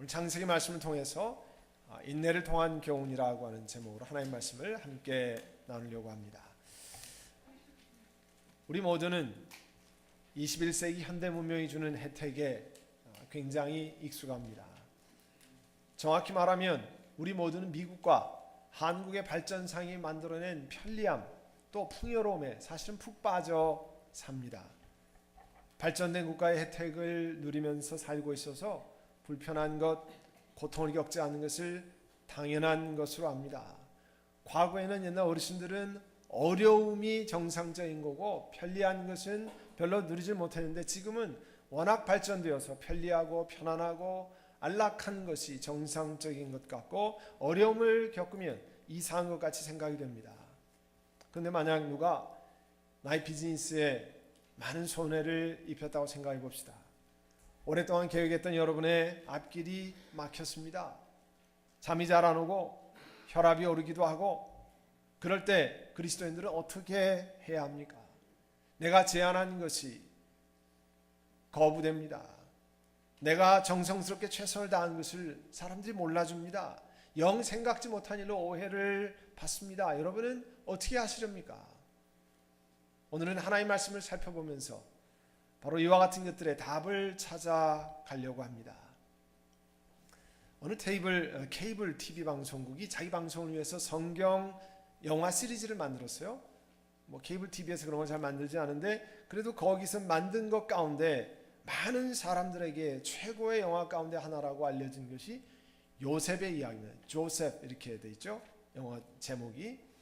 오늘 창세기 말씀을 통해서 인내를 통한 교훈이라고 하는 제목으로 하나님 말씀을 함께 나누려고 합니다. 우리 모두는 21세기 현대 문명이 주는 혜택에 굉장히 익숙합니다. 정확히 말하면 우리 모두는 미국과 한국의 발전상이 만들어낸 편리함 또 풍요로움에 사실은 푹 빠져 삽니다. 발전된 국가의 혜택을 누리면서 살고 있어서 불편한 것, 고통을 겪지 않는 것을 당연한 것으로 압니다. 과거에는 옛날 어르신들은 어려움이 정상적인 거고 편리한 것은 별로 누리지 못했는데 지금은 워낙 발전되어서 편리하고 편안하고 안락한 것이 정상적인 것 같고 어려움을 겪으면 이상한 것 같이 생각이 됩니다. 그런데 만약 누가 나의 비즈니스에 많은 손해를 입혔다고 생각해 봅시다. 오랫동안 계획했던 여러분의 앞길이 막혔습니다. 잠이 잘 안 오고 혈압이 오르기도 하고 그럴 때 그리스도인들은 어떻게 해야 합니까? 내가 제안한 것이 거부됩니다. 내가 정성스럽게 최선을 다한 것을 사람들이 몰라줍니다. 영 생각지 못한 일로 오해를 받습니다. 여러분은 어떻게 하시렵니까? 오늘은 하나님의 말씀을 살펴보면서 바로 이와 같은 것들의 답을 찾아가려고 합니다. 어느 케이블 TV 방송국이 자기 방송을 위해서 성경 영화 시리즈를 만들었어요. 케이블 TV에서 그런 걸 잘 만들지 않은데 그래도 거기서 만든 것 가운데 많은 사람들에게 최고의 영화 가운데 하나라고 알려진 것이 요셉의 이야기는 조셉 이렇게 돼 있죠. 영화 제목이.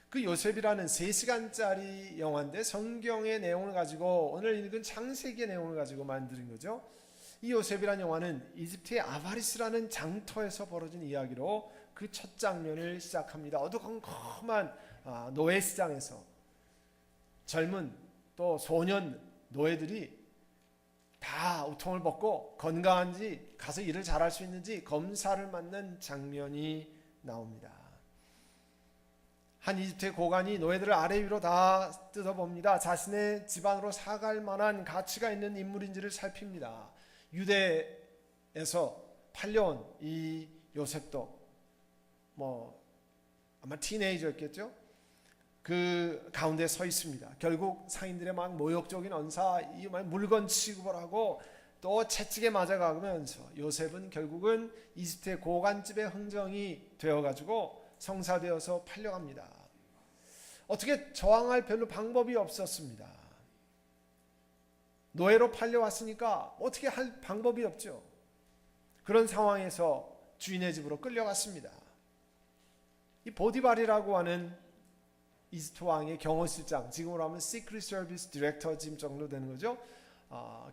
그 요셉이라는 3시간짜리 영화인데 성경의 내용을 가지고 오늘 읽은 창세기의 내용을 가지고 만든 거죠. 이 요셉이라는 영화는 이집트의 아바리스라는 장터에서 벌어진 이야기로 그 첫 장면을 시작합니다. 어두컴컴한 노예 시장에서 젊은 또 소년 노예들이 다 우통을 벗고 건강한지 가서 일을 잘할 수 있는지 검사를 맡는 장면이 나옵니다. 한 이집트의 고관이 노예들을 아래 위로 다 뜯어봅니다. 자신의 집안으로 사갈 만한 가치가 있는 인물인지를 살핍니다. 유대에서 팔려온 이 요셉도 아마 티네이저였겠죠. 그 가운데 서 있습니다. 결국 상인들의 막 모욕적인 언사, 물건 취급을 하고 또 채찍에 맞아가면서 요셉은 결국은 이집트의 고관집의 흥정이 되어가지고 성사되어서 팔려갑니다. 어떻게 저항할 별로 방법이 없었습니다. 노예로 팔려왔으니까 어떻게 할 방법이 없죠. 그런 상황에서 주인의 집으로 끌려갔습니다. 이 보디발이라고 하는 이집트 왕의 경호실장, 지금으로 하면 시크릿 서비스 디렉터 지금 정도 되는 거죠.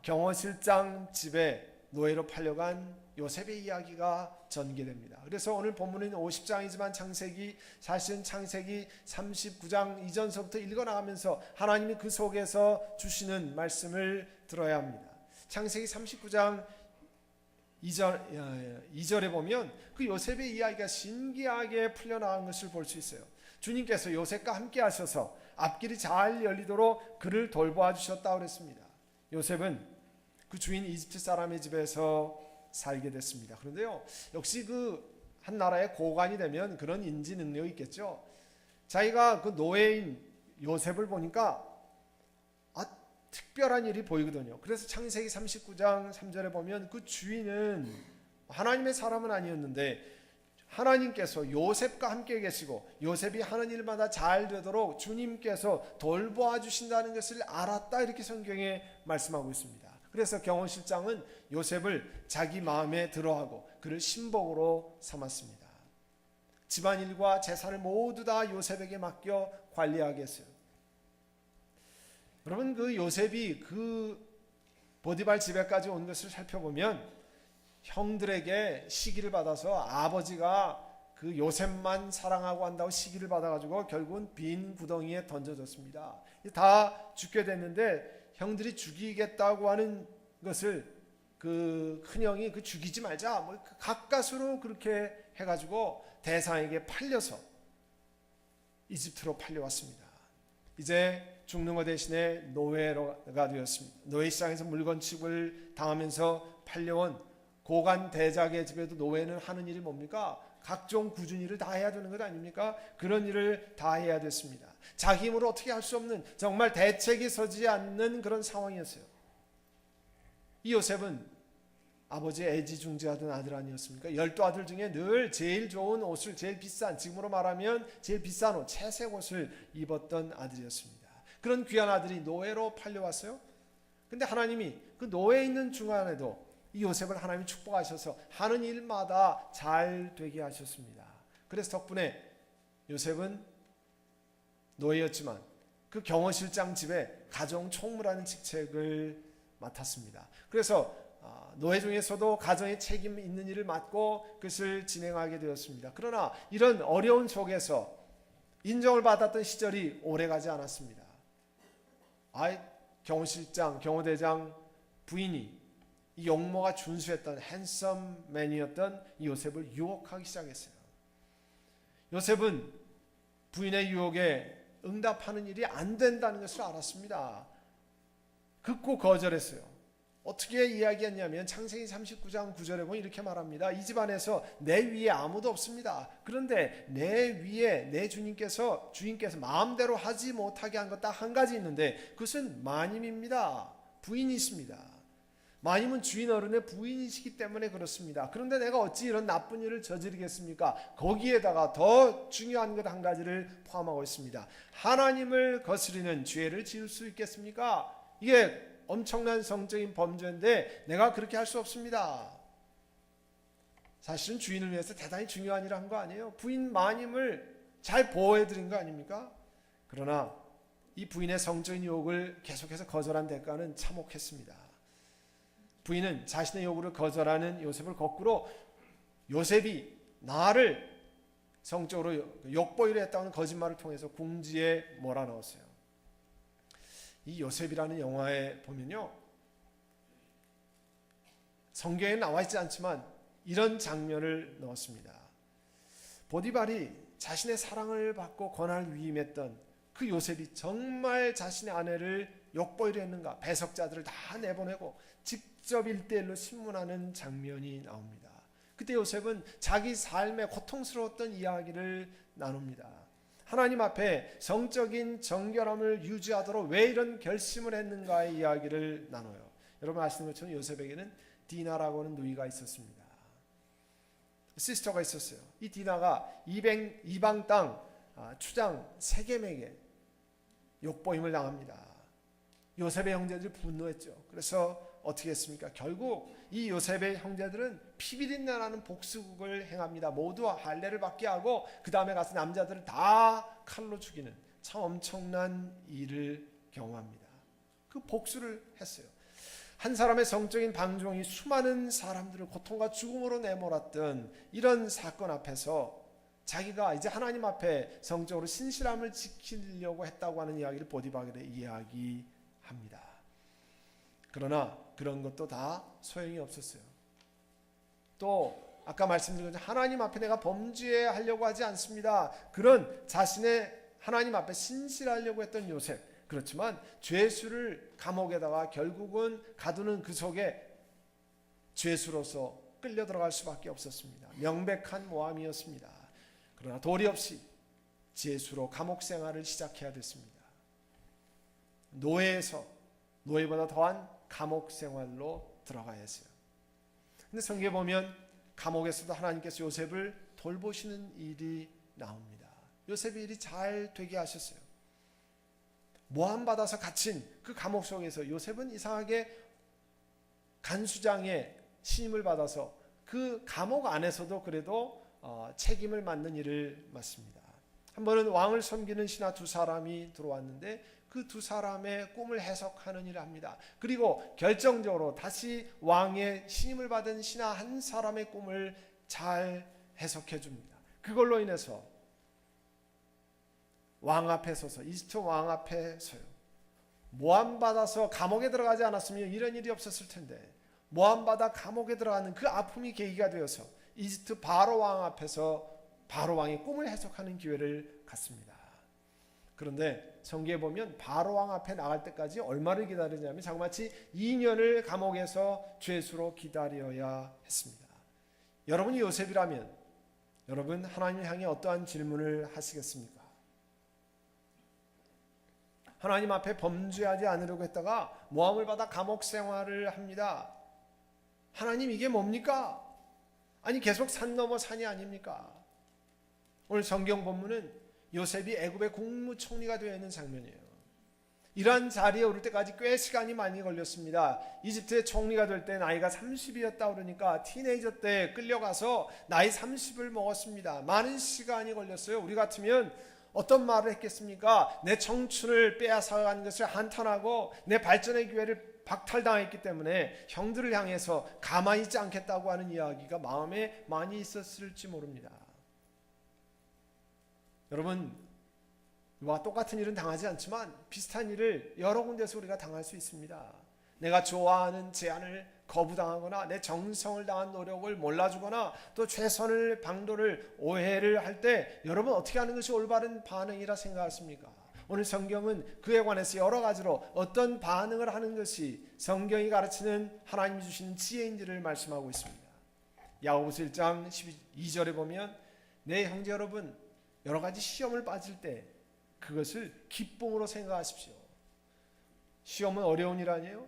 경호실장 집에 노예로 팔려간 요셉의 이야기가 전개됩니다. 그래서 오늘 본문은 50장이지만 사실은 창세기 39장 이전서부터 읽어나가면서 하나님이 그 속에서 주시는 말씀을 들어야 합니다. 창세기 39장 2절에 보면 그 요셉의 이야기가 신기하게 풀려나간 것을 볼 수 있어요. 주님께서 요셉과 함께 하셔서 앞길이 잘 열리도록 그를 돌보아 주셨다고 그랬습니다. 요셉은 그 주인 이집트 사람의 집에서 살게 됐습니다. 그런데요, 역시 그 한 나라의 고관이 되면 그런 인지 능력이 있겠죠. 자기가 그 노예인 요셉을 보니까 특별한 일이 보이거든요. 그래서 창세기 39장 3절에 보면 그 주인은 하나님의 사람은 아니었는데 하나님께서 요셉과 함께 계시고 요셉이 하는 일마다 잘 되도록 주님께서 돌보아 주신다는 것을 알았다, 이렇게 성경에 말씀하고 있습니다. 그래서 경호실장은 요셉을 자기 마음에 들어하고 그를 신복으로 삼았습니다. 집안일과 재산을 모두 다 요셉에게 맡겨 관리하게 했어요. 여러분, 그 요셉이 그 보디발 집에까지 온 것을 살펴보면 형들에게 시기를 받아서 아버지가 그 요셉만 사랑하고 한다고 시기를 받아가지고 결국은 빈 구덩이에 던져졌습니다. 다 죽게 됐는데 형들이 죽이겠다고 하는 것을 그 큰형이 죽이지 말자 가까스로 그렇게 해가지고 대상에게 팔려서 이집트로 팔려왔습니다. 이제 죽는 것 대신에 노예가 되었습니다. 노예 시장에서 물건 취급을 당하면서 팔려온 고관 대작의 집에도 노예는 하는 일이 뭡니까? 각종 굳은 일을 다 해야 되는 것 아닙니까? 그런 일을 다 해야 됐습니다. 자기 힘으로 어떻게 할 수 없는 정말 대책이 서지 않는 그런 상황이었어요. 이 요셉은 아버지의 애지중지하던 아들 아니었습니까? 12아들 중에 늘 제일 좋은 옷을, 제일 비싼, 지금으로 말하면 제일 비싼 옷, 채색 옷을 입었던 아들이었습니다. 그런 귀한 아들이 노예로 팔려왔어요. 근데 하나님이 그 노예에 있는 중간에도 이 요셉을 하나님이 축복하셔서 하는 일마다 잘 되게 하셨습니다. 그래서 덕분에 요셉은 노예였지만 그 경호실장 집에 가정 총무라는 직책을 맡았습니다. 그래서 노예 중에서도 가정에 책임 있는 일을 맡고 그것을 진행하게 되었습니다. 그러나 이런 어려운 속에서 인정을 받았던 시절이 오래가지 않았습니다. 경호실장, 경호대장 부인이 이 용모가 준수했던 핸섬맨이었던 이 요셉을 유혹하기 시작했어요. 요셉은 부인의 유혹에 응답하는 일이 안 된다는 것을 알았습니다. 극구 거절했어요. 어떻게 이야기했냐면 창세기 39장 9절에 보면 이렇게 말합니다. 이 집안에서 내 위에 아무도 없습니다. 그런데 내 위에 내 주인께서 마음대로 하지 못하게 한 것 딱 한 가지 있는데 그것은 마님입니다. 부인이 있습니다. 마님은 주인 어른의 부인이시기 때문에 그렇습니다. 그런데 내가 어찌 이런 나쁜 일을 저지르겠습니까? 거기에다가 더 중요한 것 한 가지를 포함하고 있습니다. 하나님을 거스리는 죄를 지을 수 있겠습니까? 이게 엄청난 성적인 범죄인데 내가 그렇게 할 수 없습니다. 사실은 주인을 위해서 대단히 중요한 일을 한 거 아니에요. 부인 마님을 잘 보호해드린 거 아닙니까? 그러나 이 부인의 성적인 유혹을 계속해서 거절한 대가는 참혹했습니다. 부인은 자신의 요구를 거절하는 요셉을 거꾸로 요셉이 나를 성적으로 욕보이려 했다는 거짓말을 통해서 궁지에 몰아넣었어요. 이 요셉이라는 영화에 보면요, 성경에 나와 있지 않지만 이런 장면을 넣었습니다. 보디발이 자신의 사랑을 받고 권한을 위임했던 그 요셉이 정말 자신의 아내를 욕보이려 했는가? 배석자들을 다 내보내고 직접 1:1로 신문하는 장면이 나옵니다. 그때 요셉은 자기 삶의 고통스러웠던 이야기를 나눕니다. 하나님 앞에 성적인 정결함을 유지하도록 왜 이런 결심을 했는가의 이야기를 나눠요. 여러분 아시는 것처럼 요셉에게는 디나라고 하는 누이가 있었습니다. 시스터가 있었어요. 이 디나가 이방 땅 추장 세겜에게 욕보임을 당합니다. 요셉의 형제들이 분노했죠. 그래서 어떻게 했습니까? 결국 이 요셉의 형제들은 피비린내나는 복수극을 행합니다. 모두 할례를 받게 하고 그 다음에 가서 남자들을 다 칼로 죽이는 참 엄청난 일을 경험합니다. 그 복수를 했어요. 한 사람의 성적인 방종이 수많은 사람들을 고통과 죽음으로 내몰았던 이런 사건 앞에서 자기가 이제 하나님 앞에 성적으로 신실함을 지키려고 했다고 하는 이야기를 보디발에 이야기합니다. 그러나 그런 것도 다 소용이 없었어요. 또 아까 말씀드린 것처럼 하나님 앞에 내가 범죄하려고 하지 않습니다. 그런 자신의 하나님 앞에 신실하려고 했던 요셉. 그렇지만 죄수를 감옥에다가 결국은 가두는 그 속에 죄수로서 끌려 들어갈 수밖에 없었습니다. 명백한 모함이었습니다. 그러나 도리 없이 죄수로 감옥 생활을 시작해야 됐습니다. 노예에서 노예보다 더한 감옥 생활로 들어가야 했어요. 근데 성경에 보면 감옥에서도 하나님께서 요셉을 돌보시는 일이 나옵니다. 요셉의 일이 잘 되게 하셨어요. 모함받아서 갇힌 그 감옥 속에서 요셉은 이상하게 간수장의 신임을 받아서 그 감옥 안에서도 그래도 책임을 맡는 일을 맡습니다. 한 번은 왕을 섬기는 신하 두 사람이 들어왔는데 그 두 사람의 꿈을 해석하는 일을 합니다. 그리고 결정적으로 다시 왕의 신임을 받은 신하 한 사람의 꿈을 잘 해석해 줍니다. 그걸로 인해서 왕 앞에 서서 이집트 왕 앞에 서요. 모함받아서 감옥에 들어가지 않았으면 이런 일이 없었을 텐데 모함받아 감옥에 들어가는 그 아픔이 계기가 되어서 이집트 바로 왕 앞에서 바로 왕의 꿈을 해석하는 기회를 갖습니다. 그런데 성경에 보면 바로 왕 앞에 나갈 때까지 얼마를 기다리냐면 자그마치 2년을 감옥에서 죄수로 기다려야 했습니다. 여러분이 요셉이라면 여러분 하나님을 향해 어떠한 질문을 하시겠습니까? 하나님 앞에 범죄하지 않으려고 했다가 모함을 받아 감옥 생활을 합니다. 하나님 이게 뭡니까? 아니 계속 산 넘어 산이 아닙니까? 오늘 성경 본문은 요셉이 애굽의 국무총리가 되어 있는 장면이에요. 이러한 자리에 오를 때까지 꽤 시간이 많이 걸렸습니다. 이집트의 총리가 될 때 나이가 30이었다 그러니까 티네이저 때 끌려가서 나이 30을 먹었습니다. 많은 시간이 걸렸어요. 우리 같으면 어떤 말을 했겠습니까? 내 청춘을 빼앗아간 것을 한탄하고 내 발전의 기회를 박탈당했기 때문에 형들을 향해서 가만히 있지 않겠다고 하는 이야기가 마음에 많이 있었을지 모릅니다. 여러분, 이와 똑같은 일은 당하지 않지만 비슷한 일을 여러 군데서 우리가 당할 수 있습니다. 내가 좋아하는 제안을 거부당하거나 내 정성을 다한 노력을 몰라주거나 또 최선을 방도를 오해를 할 때 여러분 어떻게 하는 것이 올바른 반응이라 생각하십니까? 오늘 성경은 그에 관해서 여러 가지로 어떤 반응을 하는 것이 성경이 가르치는 하나님이 주신 지혜인지를 말씀하고 있습니다. 야고보서 1장 12절에 보면 내 형제 여러분 여러 가지 시험을 빠질 때 그것을 기쁨으로 생각하십시오. 시험은 어려운 일 아니에요?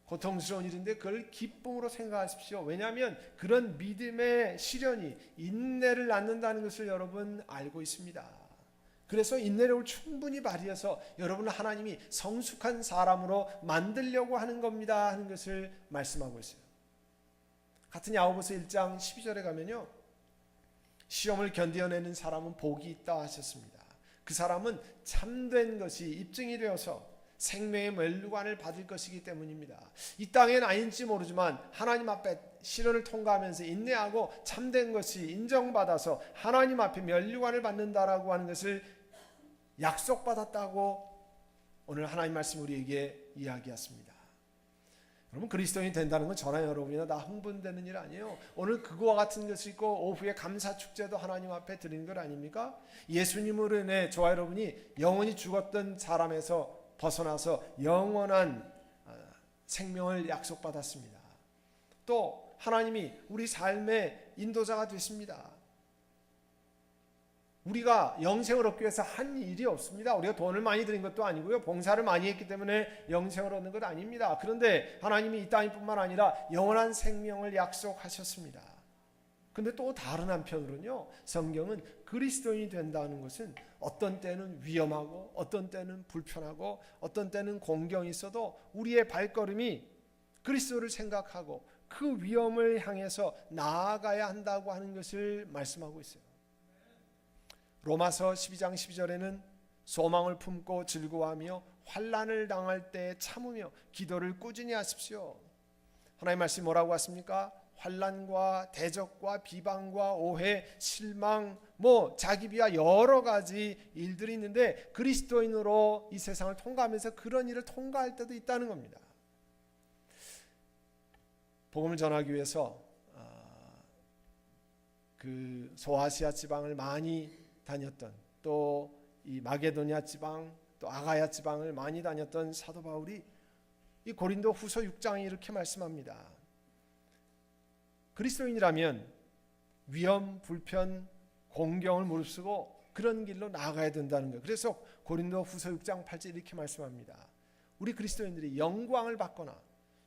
고통스러운 일인데 그걸 기쁨으로 생각하십시오. 왜냐하면 그런 믿음의 시련이 인내를 낳는다는 것을 여러분 알고 있습니다. 그래서 인내력을 충분히 발휘해서 여러분을 하나님이 성숙한 사람으로 만들려고 하는 겁니다 하는 것을 말씀하고 있어요. 같은 야고보서 1장 12절에 가면요, 시험을 견뎌내는 사람은 복이 있다 하셨습니다. 그 사람은 참된 것이 입증이 되어서 생명의 멸류관을 받을 것이기 때문입니다. 이 땅엔 아닌지 모르지만 하나님 앞에 시련을 통과하면서 인내하고 참된 것이 인정받아서 하나님 앞에 멸류관을 받는다라고 하는 것을 약속받았다고 오늘 하나님 말씀 우리에게 이야기했습니다. 여러분, 그리스도인이 된다는 건 저나 여러분이나 다 흥분되는 일 아니에요. 오늘 그거와 같은 것이 있고 오후에 감사축제도 하나님 앞에 드리는 것 아닙니까? 예수님으로 인해 저와 여러분이 영원히 죽었던 사람에서 벗어나서 영원한 생명을 약속받았습니다. 또 하나님이 우리 삶의 인도자가 되십니다. 우리가 영생을 얻기 위해서 한 일이 없습니다. 우리가 돈을 많이 드린 것도 아니고요, 봉사를 많이 했기 때문에 영생을 얻는 것 아닙니다. 그런데 하나님이 이 땅뿐만 아니라 영원한 생명을 약속하셨습니다. 근데 또 다른 한편으로는요, 성경은 그리스도인이 된다는 것은 어떤 때는 위험하고 어떤 때는 불편하고 어떤 때는 공경이 있어도 우리의 발걸음이 그리스도를 생각하고 그 위험을 향해서 나아가야 한다고 하는 것을 말씀하고 있어요. 로마서 12장 12절에는 소망을 품고 즐거워하며 환난을 당할 때 참으며 기도를 꾸준히 하십시오. 하나님 말씀이 뭐라고 하십니까? 환난과 대적과 비방과 오해, 실망, 자기 비하 여러 가지 일들이 있는데 그리스도인으로 이 세상을 통과하면서 그런 일을 통과할 때도 있다는 겁니다. 복음을 전하기 위해서 그 소아시아 지방을 많이 다녔던, 또 이 마게도니아 지방, 또 아가야 지방을 많이 다녔던 사도 바울이 이 고린도 후서 6장에 이렇게 말씀합니다. 그리스도인이라면 위험, 불편, 공경을 무릅쓰고 그런 길로 나아가야 된다는 거예요. 그래서 고린도 후서 6장 8절 이렇게 말씀합니다. 우리 그리스도인들이 영광을 받거나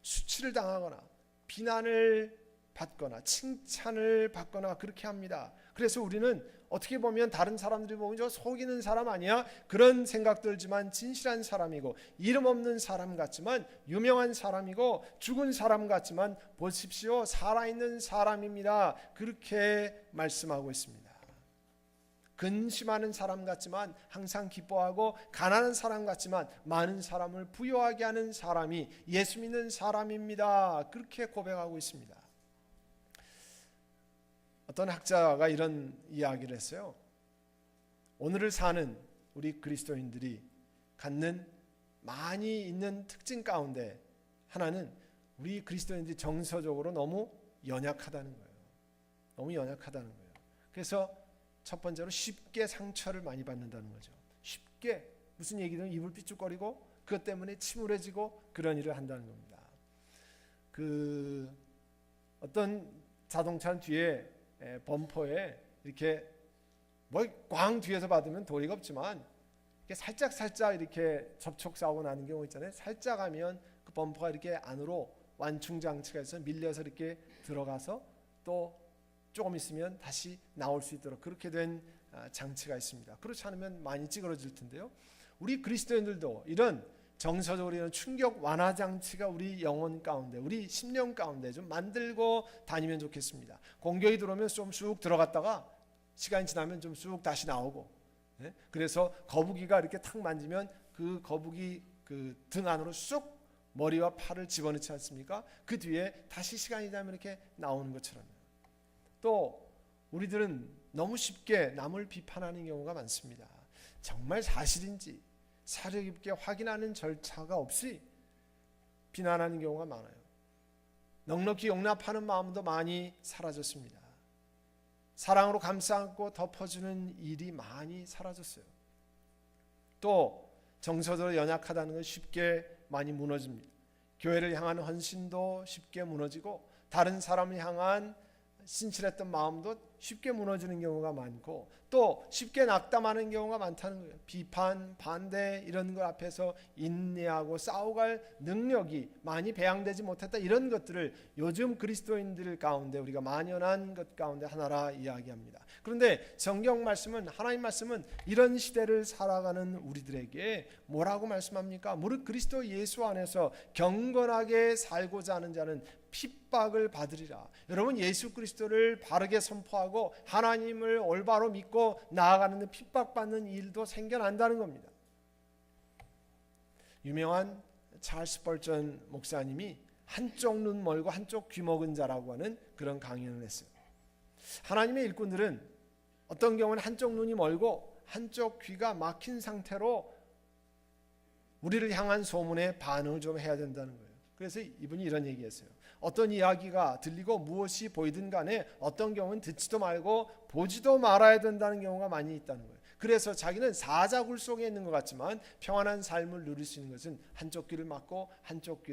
수치를 당하거나 비난을 받거나 칭찬을 받거나 그렇게 합니다. 그래서 우리는 어떻게 보면 다른 사람들이 보면 저 속이는 사람 아니야? 그런 생각 들지만 진실한 사람이고 이름 없는 사람 같지만 유명한 사람이고 죽은 사람 같지만 보십시오, 살아있는 사람입니다. 그렇게 말씀하고 있습니다. 근심하는 사람 같지만 항상 기뻐하고 가난한 사람 같지만 많은 사람을 부유하게 하는 사람이 예수 믿는 사람입니다. 그렇게 고백하고 있습니다. 어떤 학자가 이런 이야기를 했어요. 오늘을 사는 우리 그리스도인들이 갖는 많이 있는 특징 가운데 하나는 우리 그리스도인들이 정서적으로 너무 연약하다는 거예요. 너무 연약하다는 거예요. 그래서 첫 번째로 쉽게 상처를 많이 받는다는 거죠. 쉽게 무슨 얘기든 입을 삐죽거리고 그것 때문에 침울해지고 그런 일을 한다는 겁니다. 그 어떤 자동차 뒤에 범퍼에 이렇게 뭐 꽝 뒤에서 받으면 도리가 없지만 이렇게 살짝 이렇게 접촉 사고 나는 경우 있잖아요. 살짝 하면 그 범퍼가 이렇게 안으로 완충 장치가 있어서 밀려서 이렇게 들어가서 또 조금 있으면 다시 나올 수 있도록 그렇게 된 장치가 있습니다. 그렇지 않으면 많이 찌그러질 텐데요. 우리 그리스도인들도 이런 정서적으로 이런 충격 완화 장치가 우리 영혼 가운데, 우리 심령 가운데 좀 만들고 다니면 좋겠습니다. 공격이 들어오면 좀 쑥 들어갔다가 시간이 지나면 좀 쑥 다시 나오고, 그래서 거북이가 이렇게 탁 만지면 그 거북이 그 등 안으로 쑥 머리와 팔을 집어넣지 않습니까? 그 뒤에 다시 시간이 지나면 이렇게 나오는 것처럼. 또 우리들은 너무 쉽게 남을 비판하는 경우가 많습니다. 정말 사실인지 사려 깊게 확인하는 절차가 없이 비난하는 경우가 많아요. 넉넉히 용납하는 마음도 많이 사라졌습니다. 사랑으로 감싸안고 덮어주는 일이 많이 사라졌어요. 또 정서적으로 연약하다는 건 쉽게 많이 무너집니다. 교회를 향한 헌신도 쉽게 무너지고 다른 사람을 향한 신실했던 마음도 쉽게 무너지는 경우가 많고 또 쉽게 낙담하는 경우가 많다는 거예요. 비판, 반대 이런 것 앞에서 인내하고 싸워갈 능력이 많이 배양되지 못했다. 이런 것들을 요즘 그리스도인들 가운데 우리가 만연한 것 가운데 하나라 이야기합니다. 그런데 성경 말씀은, 하나님 말씀은 이런 시대를 살아가는 우리들에게 뭐라고 말씀합니까? 무릇 그리스도 예수 안에서 경건하게 살고자 하는 자는 핍박을 받으리라. 여러분, 예수 그리스도를 바르게 선포하고 하나님을 올바로 믿고 나아가는데 핍박받는 일도 생겨난다는 겁니다. 유명한 찰스 스펄전 목사님이 한쪽 눈 멀고 한쪽 귀 먹은 자라고 하는 그런 강연을 했어요. 하나님의 일꾼들은 어떤 경우는 한쪽 눈이 멀고 한쪽 귀가 막힌 상태로 우리를 향한 소문에 반응을 좀 해야 된다는 거예요. 그래서 이분이 이런 얘기했어요. 어떤 이야기가 들리고 무엇이 보이든 간에 어떤 경우는 듣지도 말고 보지도 말아야 된다는 경우가 많이 있다는 거예요. 그래서 자기는 사자굴 속에 있는 것 같지만 평안한 삶을 누릴 수 있는 것은 한쪽 귀를 막고 한쪽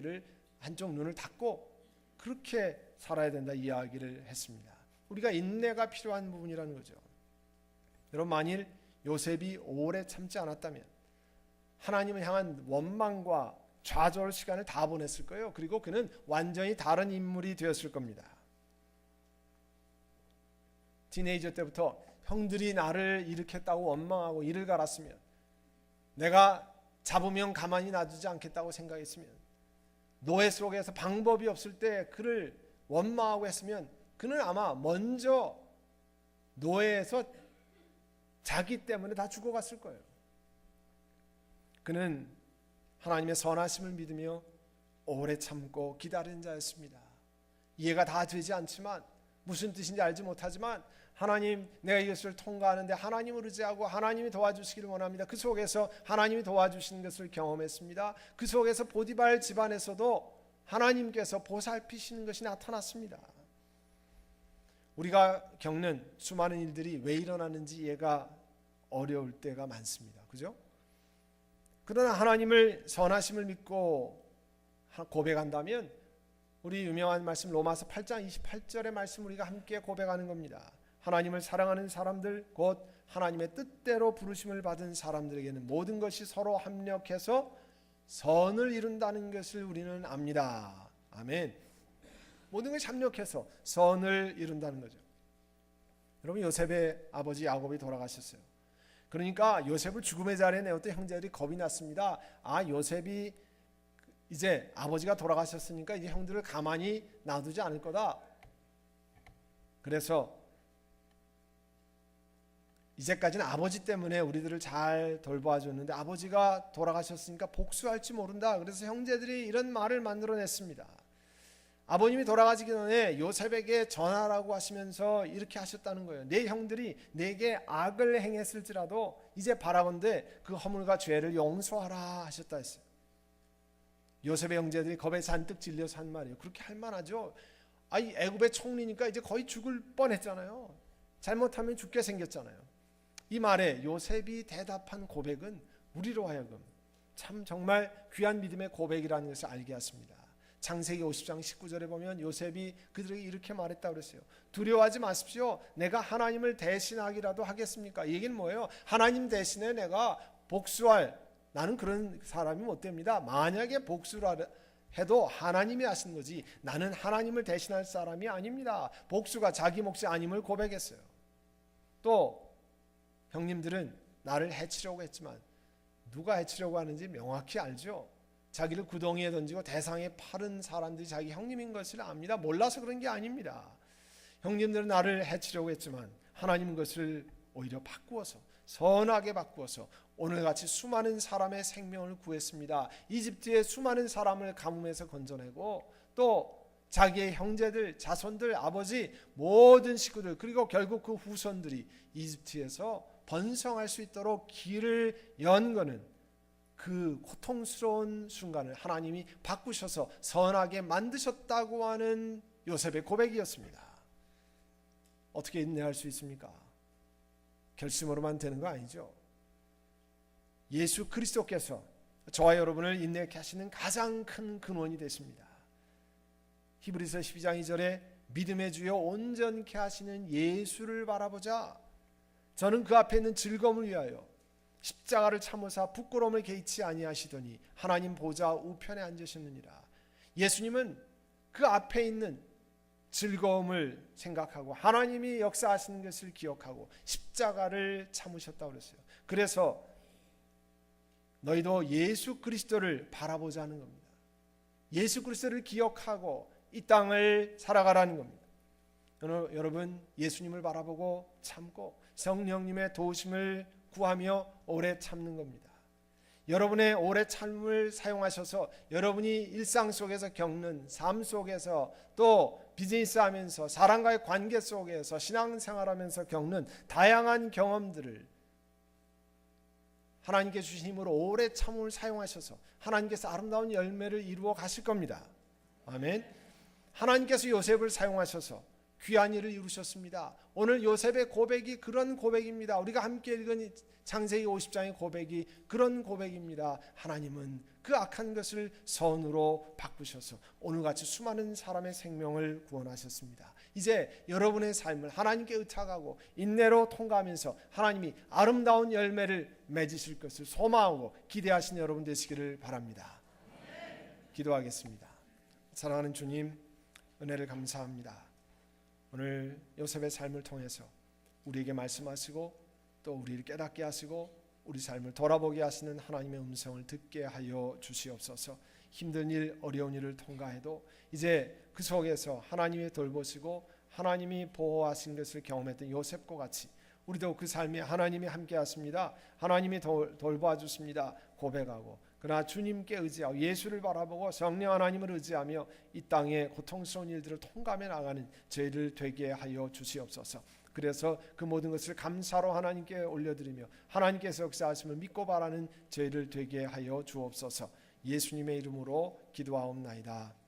눈을 닫고 그렇게 살아야 된다 이야기를 했습니다. 우리가 인내가 필요한 부분이라는 거죠. 여러분, 만일 요셉이 오래 참지 않았다면 하나님을 향한 원망과 좌절 시간을 다 보냈을 거예요. 그리고 그는 완전히 다른 인물이 되었을 겁니다. 티네이저 때부터 형들이 나를 일으켰다고 원망하고 이를 갈았으면, 내가 잡으면 가만히 놔두지 않겠다고 생각했으면, 노예 속에서 방법이 없을 때 그를 원망하고 했으면 그는 아마 먼저 노예에서 자기 때문에 다 죽어갔을 거예요. 그는 하나님의 선하심을 믿으며 오래 참고 기다리는 자였습니다. 이해가 다 되지 않지만, 무슨 뜻인지 알지 못하지만 하나님, 내가 이것을 통과하는데 하나님을 의지하고 하나님이 도와주시기를 원합니다. 그 속에서 하나님이 도와주시는 것을 경험했습니다. 그 속에서 보디발 집안에서도 하나님께서 보살피시는 것이 나타났습니다. 우리가 겪는 수많은 일들이 왜 일어나는지 이해가 어려울 때가 많습니다. 그죠? 그러나 하나님을 선하심을 믿고 고백한다면 우리 유명한 말씀 로마서 8장 28절의 말씀 우리가 함께 고백하는 겁니다. 하나님을 사랑하는 사람들, 곧 하나님의 뜻대로 부르심을 받은 사람들에게는 모든 것이 서로 합력해서 선을 이룬다는 것을 우리는 압니다. 아멘. 모든 것이 합력해서 선을 이룬다는 거죠. 여러분, 요셉의 아버지 야곱이 돌아가셨어요. 그러니까 요셉을 죽음의 자리에 내었던 형제들이 겁이 났습니다. 아, 요셉이 이제 아버지가 돌아가셨으니까 이제 형들을 가만히 놔두지 않을 거다. 그래서 이제까지는 아버지 때문에 우리들을 잘 돌봐줬는데 아버지가 돌아가셨으니까 복수할지 모른다. 그래서 형제들이 이런 말을 만들어냈습니다. 아버님이 돌아가시기 전에 요셉에게 전하라고 하시면서 이렇게 하셨다는 거예요. 내 형들이 내게 악을 행했을지라도 이제 바라건대 그 허물과 죄를 용서하라 하셨다 했어요. 요셉의 형제들이 겁에 잔뜩 질려서 한 말이에요. 그렇게 할 만하죠. 아니, 애굽의 총리니까 이제 거의 죽을 뻔했잖아요. 잘못하면 죽게 생겼잖아요. 이 말에 요셉이 대답한 고백은 우리로 하여금 참 정말 귀한 믿음의 고백이라는 것을 알게 하십니다. 창세기 50장 19절에 보면 요셉이 그들에게 이렇게 말했다고 그랬어요. 두려워하지 마십시오. 내가 하나님을 대신하기라도 하겠습니까? 이 얘기는 뭐예요? 하나님 대신에 내가 복수할, 나는 그런 사람이 못 됩니다. 만약에 복수를 해도 하나님이 하신 거지 나는 하나님을 대신할 사람이 아닙니다. 복수가 자기 몫이 아님을 고백했어요. 또 형님들은 나를 해치려고 했지만 누가 해치려고 하는지 명확히 알죠. 자기를 구덩이에 던지고 대상에 파른 사람들이 자기 형님인 것을 압니다. 몰라서 그런 게 아닙니다. 형님들은 나를 해치려고 했지만 하나님 것을 오히려 바꾸어서 선하게 바꾸어서 오늘같이 수많은 사람의 생명을 구했습니다. 이집트의 수많은 사람을 가뭄에서 건져내고 또 자기의 형제들, 자손들, 아버지 모든 식구들 그리고 결국 그 후손들이 이집트에서 번성할 수 있도록 길을 연 거는 그 고통스러운 순간을 하나님이 바꾸셔서 선하게 만드셨다고 하는 요셉의 고백이었습니다. 어떻게 인내할 수 있습니까? 결심으로만 되는 거 아니죠. 예수 그리스도께서 저와 여러분을 인내케 하시는 가장 큰 근원이 되십니다. 히브리서 12장 2절에 믿음의 주여 온전케 하시는 예수를 바라보자. 저는 그 앞에 있는 즐거움을 위하여 십자가를 참으사 부끄러움을 개의치 아니하시더니 하나님 보좌 우편에 앉으셨느니라. 예수님은 그 앞에 있는 즐거움을 생각하고 하나님이 역사하시는 것을 기억하고 십자가를 참으셨다고 그랬어요. 그래서 너희도 예수 그리스도를 바라보자는 겁니다. 예수 그리스도를 기억하고 이 땅을 살아가라는 겁니다. 여러분 예수님을 바라보고 참고 성령님의 도우심을 구하며 오래 참는 겁니다. 여러분의 오래 참음을 사용하셔서 여러분이 일상 속에서 겪는 삶 속에서 또 비즈니스 하면서 사람과의 관계 속에서 신앙생활하면서 겪는 다양한 경험들을 하나님께 주신 힘으로 오래 참음을 사용하셔서 하나님께서 아름다운 열매를 이루어 가실 겁니다. 아멘. 하나님께서 요셉을 사용하셔서 귀한 일을 이루셨습니다. 오늘 요셉의 고백이 그런 고백입니다. 우리가 함께 읽은 창세기 50장의 고백이 그런 고백입니다. 하나님은 그 악한 것을 선으로 바꾸셔서 오늘같이 수많은 사람의 생명을 구원하셨습니다. 이제 여러분의 삶을 하나님께 의탁하고 인내로 통과하면서 하나님이 아름다운 열매를 맺으실 것을 소망하고 기대하시는 여러분 되시기를 바랍니다. 기도하겠습니다. 사랑하는 주님, 은혜를 감사합니다. 오늘 요셉의 삶을 통해서 우리에게 말씀하시고 또 우리를 깨닫게 하시고 우리 삶을 돌아보게 하시는 하나님의 음성을 듣게 하여 주시옵소서. 힘든 일, 어려운 일을 통과해도 이제 그 속에서 하나님이 돌보시고 하나님이 보호하신 것을 경험했던 요셉과 같이 우리도 그 삶에 하나님이 함께 하십니다. 하나님이 돌봐 주십니다. 고백하고 그러나 주님께 의지하고 예수를 바라보고 성령 하나님을 의지하며 이 땅의 고통스러운 일들을 통과해 나가는 저희를 되게 하여 주시옵소서. 그래서 그 모든 것을 감사로 하나님께 올려드리며 하나님께서 역사하심을 믿고 바라는 저희를 되게 하여 주옵소서. 예수님의 이름으로 기도하옵나이다.